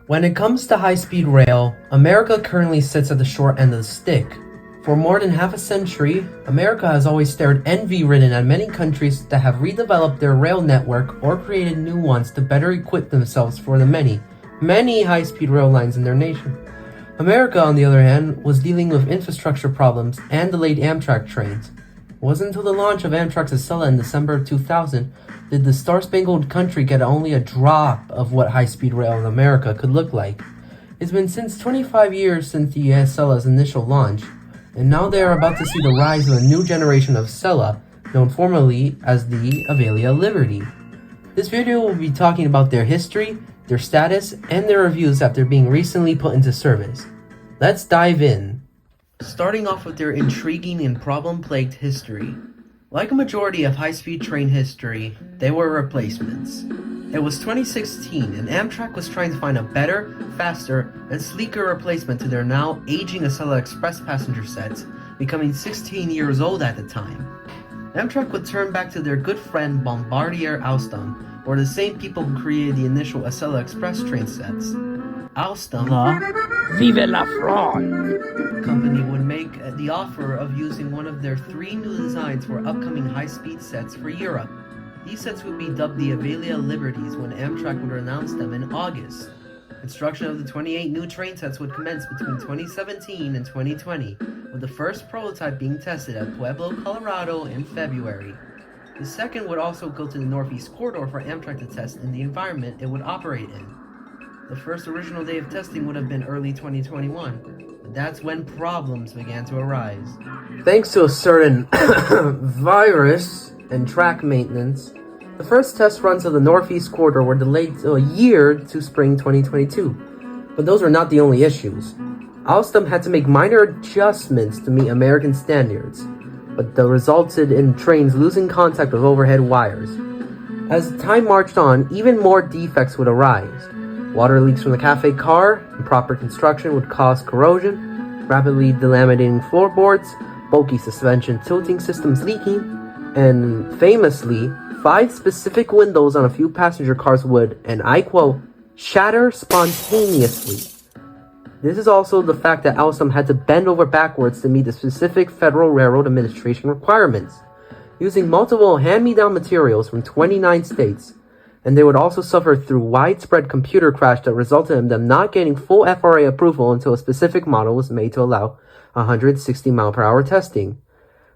When it comes to high-speed rail, America currently sits at the short end of the stick. For more than half a century, America has always stared envy-ridden at many countries that have redeveloped their rail network or created new ones to better equip themselves for the many high-speed rail lines in their nation. America, on the other hand, was dealing with infrastructure problems and delayed Amtrak trains. It wasn't until the launch of Amtrak's Acela in December of 2000 did the Star-Spangled Country get only a drop of what high-speed rail in America could look like. It's been since 25 years since the Acela's initial launch, and now they are about to see the rise of a new generation of Acela, known formerly as the Avelia Liberty. This video will be talking about their history, their status, and their reviews after being recently put into service. Let's dive in. Starting off with their intriguing and problem-plagued history. Like a majority of high-speed train history, they were replacements. It was 2016 and Amtrak was trying to find a better, faster, and sleeker replacement to their now aging Acela Express passenger sets, becoming 16 years old at the time. Amtrak would turn back to their good friend Bombardier Alstom, or the same people who created the initial Acela Express train sets. Alstom, Vive la France! company would make the offer of using one of their 3 new designs for upcoming high-speed sets for Europe. These sets would be dubbed the Avelia Liberties when Amtrak would announce them in August. Construction of the 28 new train sets would commence between 2017 and 2020, with the first prototype being tested at Pueblo, Colorado in February. The second would also go to the Northeast Corridor for Amtrak to test in the environment it would operate in. The first original day of testing would have been early 2021, but that's when problems began to arise. Thanks to a certain virus and track maintenance, the first test runs of the Northeast Corridor were delayed a year to spring 2022. But those were not the only issues. Alstom had to make minor adjustments to meet American standards, but that resulted in trains losing contact with overhead wires. As time marched on, even more defects would arise. Water leaks from the cafe car, improper construction would cause corrosion, rapidly delaminating floorboards, bulky suspension tilting systems leaking, and famously, 5 specific windows on a few passenger cars would, and I quote, shatter spontaneously. This is also the fact that Alstom had to bend over backwards to meet the specific Federal Railroad Administration requirements, using multiple hand-me-down materials from 29 states, and they would also suffer through widespread computer crash that resulted in them not getting full FRA approval until a specific model was made to allow 160 mph testing.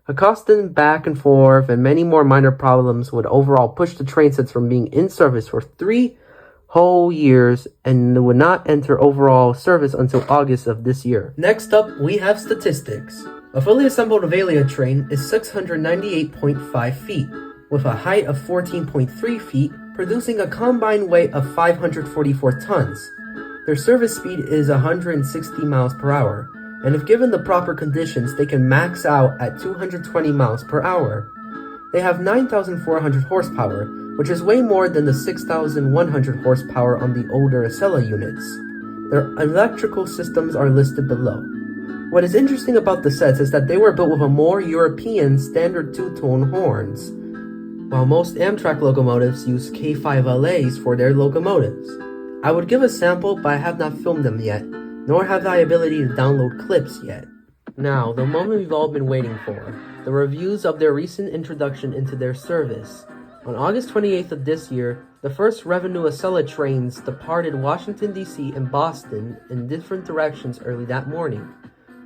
A constant back and forth and many more minor problems would overall push the train sets from being in service for 3 whole years and would not enter overall service until August of this year. Next up, we have statistics. A fully assembled Avelia train is 698.5 feet, with a height of 14.3 feet, producing a combined weight of 544 tons. Their service speed is 160 miles per hour, and if given the proper conditions, they can max out at 220 miles per hour. They have 9,400 horsepower, which is way more than the 6,100 horsepower on the older Acela units. Their electrical systems are listed below. What is interesting about the sets is that they were built with a more European standard 2-tone horns, while most Amtrak locomotives use K5LAs for their locomotives. I would give a sample, but I have not filmed them yet, nor have the ability to download clips yet. Now, the moment we've all been waiting for, the reviews of their recent introduction into their service. On August 28th of this year, the first revenue Acela trains departed Washington, D.C. and Boston in different directions early that morning.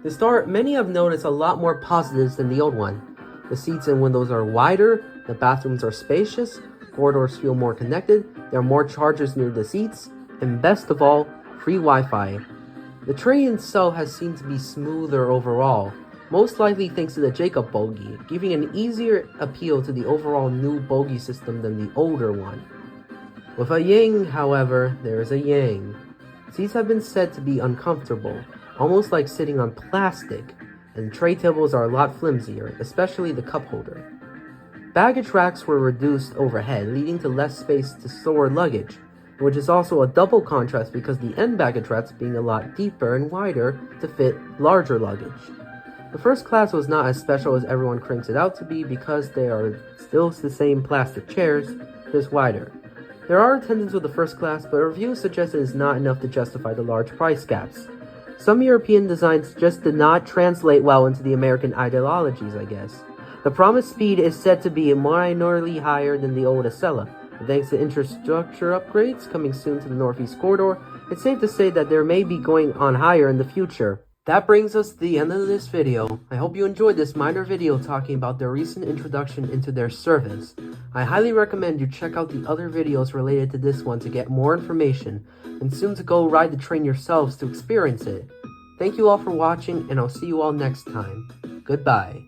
To start, many have noticed a lot more positives than the old one. The seats and windows are wider, the bathrooms are spacious, corridors feel more connected, there are more chargers near the seats, and best of all, free Wi-Fi. The train itself has seemed to be smoother overall, most likely thanks to the Jacob bogie, giving an easier appeal to the overall new bogie system than the older one. With a yin, however, there is a yang. Seats have been said to be uncomfortable, almost like sitting on plastic, and tray tables are a lot flimsier, especially the cup holder. Baggage racks were reduced overhead, leading to less space to store luggage, which is also a double contrast because the end baggage racks being a lot deeper and wider to fit larger luggage. The first class was not as special as everyone cranks it out to be because they are still the same plastic chairs, just wider. There are attendants with the first class, but reviews suggest it is not enough to justify the large price gaps. Some European designs just did not translate well into the American ideologies, I guess. The promised speed is said to be minorly higher than the old Acela. Thanks to infrastructure upgrades coming soon to the Northeast Corridor, it's safe to say that there may be going on higher in the future. That brings us to the end of this video. I hope you enjoyed this minor video talking about their recent introduction into their service. I highly recommend you check out the other videos related to this one to get more information, and soon to go ride the train yourselves to experience it. Thank you all for watching, and I'll see you all next time. Goodbye.